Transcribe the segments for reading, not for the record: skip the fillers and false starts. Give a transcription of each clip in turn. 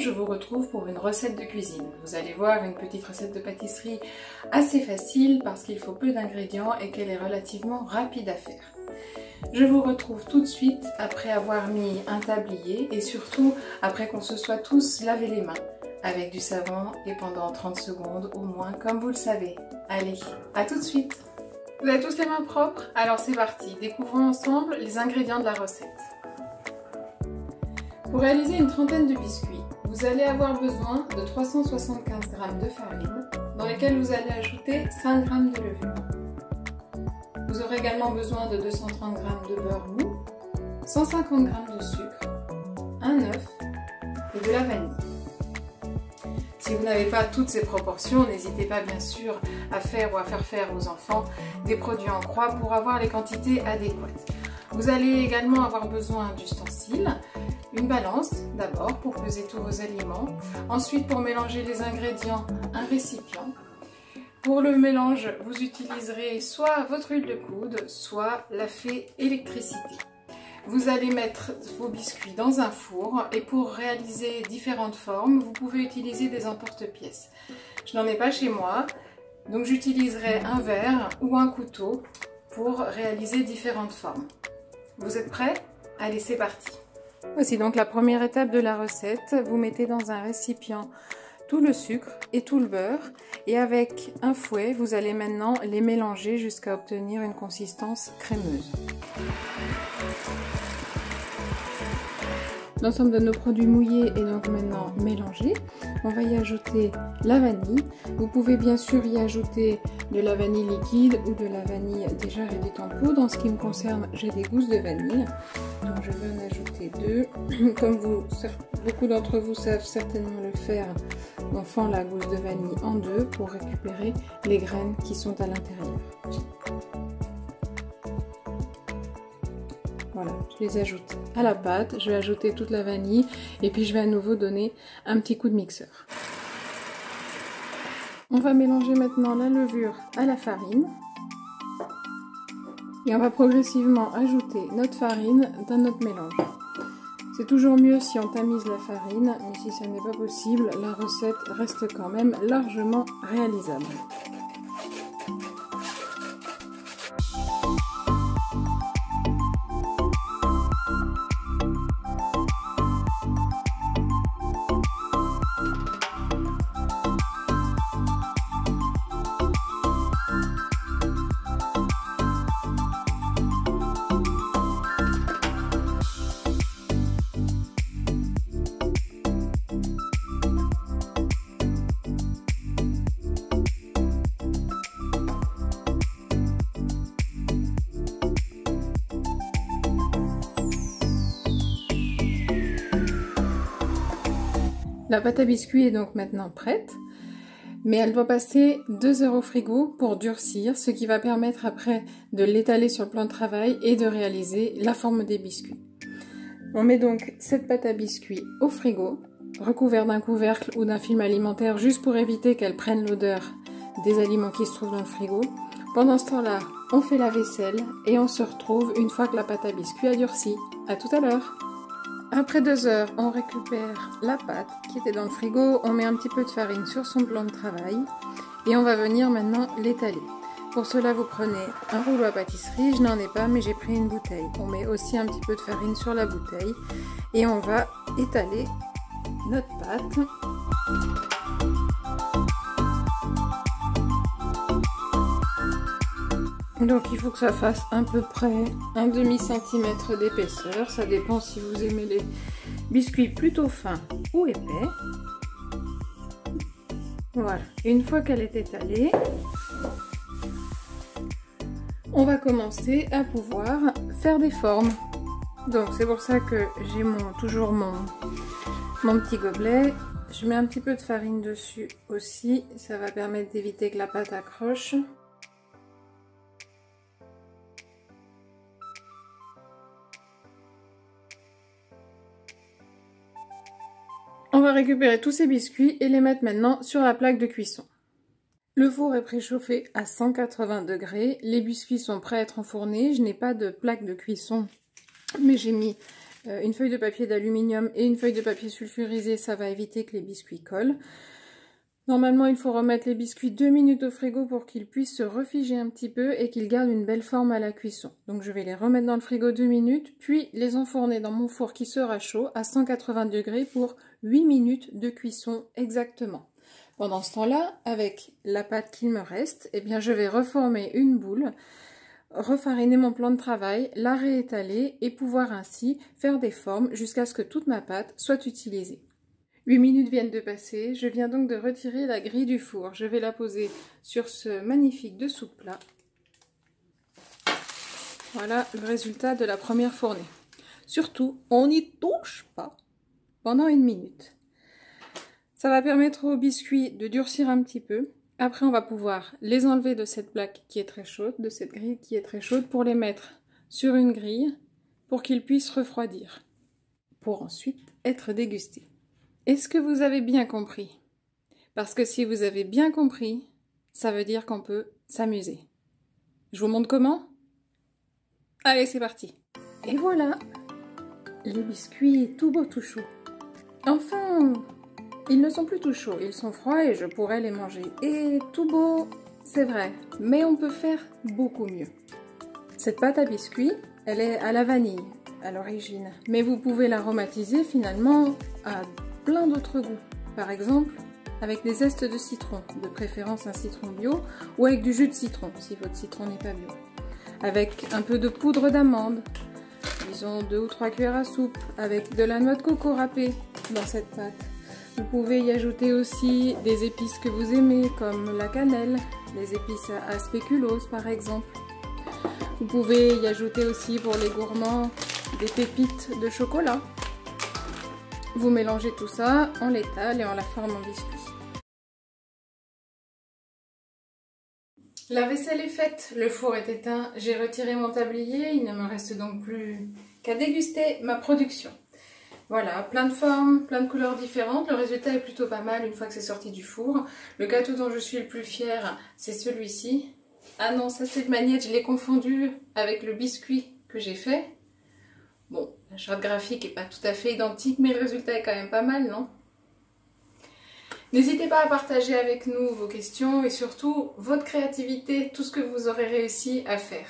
je vous retrouve pour une recette de cuisine. Vous allez voir une petite recette de pâtisserie assez facile parce qu'il faut peu d'ingrédients et qu'elle est relativement rapide à faire. Je vous retrouve tout de suite après avoir mis un tablier et surtout après qu'on se soit tous lavé les mains avec du savon et pendant 30 secondes au moins comme vous le savez. Allez, à tout de suite! Vous avez tous les mains propres? Alors c'est parti, découvrons ensemble les ingrédients de la recette. Pour réaliser une trentaine de biscuits, vous allez avoir besoin de 375 g de farine dans lesquels vous allez ajouter 5 g de levure. Vous aurez également besoin de 230 g de beurre mou, 150 g de sucre, un œuf et de la vanille. Si vous n'avez pas toutes ces proportions, n'hésitez pas bien sûr à faire ou à faire faire aux enfants des produits en croix pour avoir les quantités adéquates. Vous allez également avoir besoin d'ustensiles, une balance d'abord pour peser tous vos aliments, ensuite pour mélanger les ingrédients, un récipient. Pour le mélange, vous utiliserez soit votre huile de coude, soit la fée électricité. Vous allez mettre vos biscuits dans un four et pour réaliser différentes formes, vous pouvez utiliser des emporte-pièces. Je n'en ai pas chez moi, donc j'utiliserai un verre ou un couteau pour réaliser différentes formes. Vous êtes prêts? Allez, c'est parti! Voici donc la première étape de la recette. Vous mettez dans un récipient tout le sucre et tout le beurre et avec un fouet, vous allez maintenant les mélanger jusqu'à obtenir une consistance crémeuse. L'ensemble de nos produits mouillés est donc maintenant mélangé. On va y ajouter la vanille. Vous pouvez bien sûr y ajouter de la vanille liquide ou de la vanille déjà réduite en poudre. En ce qui me concerne, j'ai des gousses de vanille. Donc je vais en ajouter 2. Comme beaucoup d'entre vous savent certainement le faire, on fend la gousse de vanille en 2 pour récupérer les graines qui sont à l'intérieur. Voilà, je les ajoute à la pâte, je vais ajouter toute la vanille et puis je vais à nouveau donner un petit coup de mixeur. On va mélanger maintenant la levure à la farine et on va progressivement ajouter notre farine dans notre mélange. C'est toujours mieux si on tamise la farine, mais si ça n'est pas possible, la recette reste quand même largement réalisable. La pâte à biscuits est donc maintenant prête, mais elle doit passer 2 heures au frigo pour durcir, ce qui va permettre après de l'étaler sur le plan de travail et de réaliser la forme des biscuits. On met donc cette pâte à biscuits au frigo, recouvert d'un couvercle ou d'un film alimentaire juste pour éviter qu'elle prenne l'odeur des aliments qui se trouvent dans le frigo. Pendant ce temps-là, on fait la vaisselle et on se retrouve une fois que la pâte à biscuits a durci. À tout à l'heure! Après 2 heures, on récupère la pâte qui était dans le frigo, on met un petit peu de farine sur son plan de travail et on va venir maintenant l'étaler. Pour cela, vous prenez un rouleau à pâtisserie, je n'en ai pas mais j'ai pris une bouteille. On met aussi un petit peu de farine sur la bouteille et on va étaler notre pâte. Donc il faut que ça fasse à peu près un demi-centimètre d'épaisseur, ça dépend si vous aimez les biscuits plutôt fins ou épais. Voilà, une fois qu'elle est étalée, on va commencer à pouvoir faire des formes. Donc c'est pour ça que j'ai toujours mon petit gobelet. Je mets un petit peu de farine dessus aussi, ça va permettre d'éviter que la pâte accroche. On va récupérer tous ces biscuits et les mettre maintenant sur la plaque de cuisson. Le four est préchauffé à 180 degrés. Les biscuits sont prêts à être enfournés. Je n'ai pas de plaque de cuisson, mais j'ai mis Une feuille de papier d'aluminium et une feuille de papier sulfurisé, ça va éviter que les biscuits collent. Normalement, il faut remettre les biscuits 2 minutes au frigo pour qu'ils puissent se refiger un petit peu et qu'ils gardent une belle forme à la cuisson. Donc je vais les remettre dans le frigo 2 minutes, puis les enfourner dans mon four qui sera chaud à 180 degrés pour 8 minutes de cuisson exactement. Pendant ce temps-là, avec la pâte qu'il me reste, eh bien je vais reformer une boule, refariner mon plan de travail, la réétaler et pouvoir ainsi faire des formes jusqu'à ce que toute ma pâte soit utilisée. 8 minutes viennent de passer, je viens donc de retirer la grille du four. Je vais la poser sur ce magnifique dessous de plat. Voilà le résultat de la première fournée. Surtout, on n'y touche pas pendant 1 minute. Ça va permettre aux biscuits de durcir un petit peu. Après, on va pouvoir les enlever de cette plaque qui est très chaude, de cette grille qui est très chaude, pour les mettre sur une grille pour qu'ils puissent refroidir, pour ensuite être dégustés. Est-ce que vous avez bien compris? Parce que si vous avez bien compris, ça veut dire qu'on peut s'amuser. Je vous montre comment? Allez, c'est parti! Et voilà! Les biscuits tout beaux, tout chauds. Enfin, ils ne sont plus tout chauds, ils sont froids et je pourrais les manger. Et tout beau, c'est vrai, mais on peut faire beaucoup mieux. Cette pâte à biscuits, elle est à la vanille à l'origine, mais vous pouvez l'aromatiser finalement à plein d'autres goûts. Par exemple, avec des zestes de citron, de préférence un citron bio, ou avec du jus de citron, si votre citron n'est pas bio. Avec un peu de poudre d'amande, disons 2 ou 3 cuillères à soupe, avec de la noix de coco râpée dans cette pâte. Vous pouvez y ajouter aussi des épices que vous aimez, comme la cannelle, les épices à spéculoos par exemple. Vous pouvez y ajouter aussi pour les gourmands des pépites de chocolat. Vous mélangez tout ça, on l'étale et on la forme en biscuit. La vaisselle est faite, le four est éteint, j'ai retiré mon tablier, il ne me reste donc plus qu'à déguster ma production. Voilà, plein de formes, plein de couleurs différentes, le résultat est plutôt pas mal une fois que c'est sorti du four. Le gâteau dont je suis le plus fière, c'est celui-ci. Ah non, ça c'est le magnète, je l'ai confondu avec le biscuit que j'ai fait. Bon, la charte graphique n'est pas tout à fait identique, mais le résultat est quand même pas mal, non? N'hésitez pas à partager avec nous vos questions et surtout votre créativité, tout ce que vous aurez réussi à faire.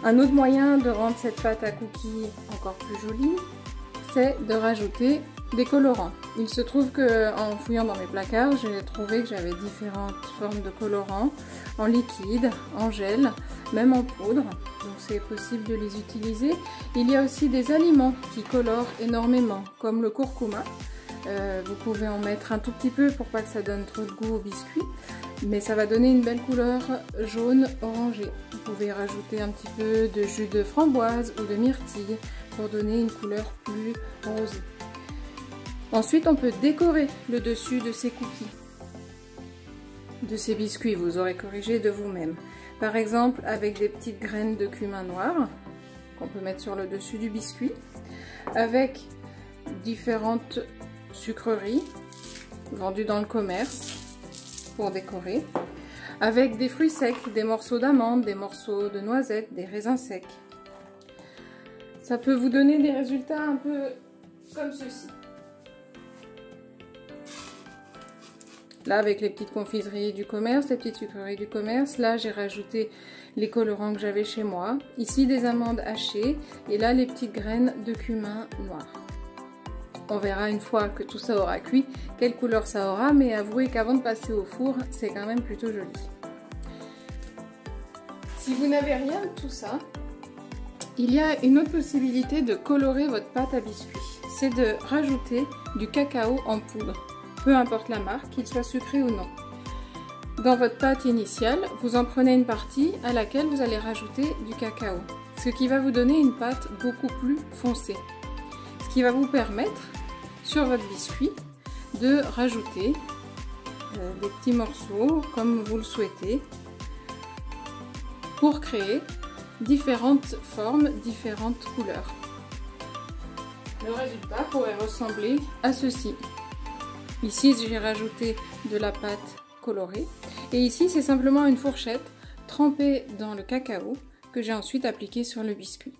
Un autre moyen de rendre cette pâte à cookies encore plus jolie, c'est de rajouter des colorants. Il se trouve qu'en fouillant dans mes placards, j'ai trouvé que j'avais différentes formes de colorants, en liquide, en gel, même en poudre, donc c'est possible de les utiliser. Il y a aussi des aliments qui colorent énormément, comme le curcuma. Vous pouvez en mettre un tout petit peu pour pas que ça donne trop de goût au biscuit, mais ça va donner une belle couleur jaune orangé. Vous pouvez rajouter un petit peu de jus de framboise ou de myrtille pour donner une couleur plus rosée. Ensuite, on peut décorer le dessus de ces cookies, de ces biscuits. Vous aurez corrigé de vous-même. Par exemple, avec des petites graines de cumin noir qu'on peut mettre sur le dessus du biscuit, avec différentes sucreries vendues dans le commerce pour décorer, avec des fruits secs, des morceaux d'amandes, des morceaux de noisettes, des raisins secs. Ça peut vous donner des résultats un peu comme ceci. Là, avec les petites confiseries du commerce, les petites sucreries du commerce, là j'ai rajouté les colorants que j'avais chez moi. Ici des amandes hachées et là les petites graines de cumin noir. On verra une fois que tout ça aura cuit quelle couleur ça aura, mais avouez qu'avant de passer au four, c'est quand même plutôt joli. Si vous n'avez rien de tout ça, il y a une autre possibilité de colorer votre pâte à biscuits. C'est de rajouter du cacao en poudre. Peu importe la marque, qu'il soit sucré ou non. Dans votre pâte initiale, vous en prenez une partie à laquelle vous allez rajouter du cacao, ce qui va vous donner une pâte beaucoup plus foncée. Ce qui va vous permettre, sur votre biscuit, de rajouter des petits morceaux comme vous le souhaitez pour créer différentes formes, différentes couleurs. Le résultat pourrait ressembler à ceci. Ici, j'ai rajouté de la pâte colorée. Et ici, c'est simplement une fourchette trempée dans le cacao que j'ai ensuite appliqué sur le biscuit.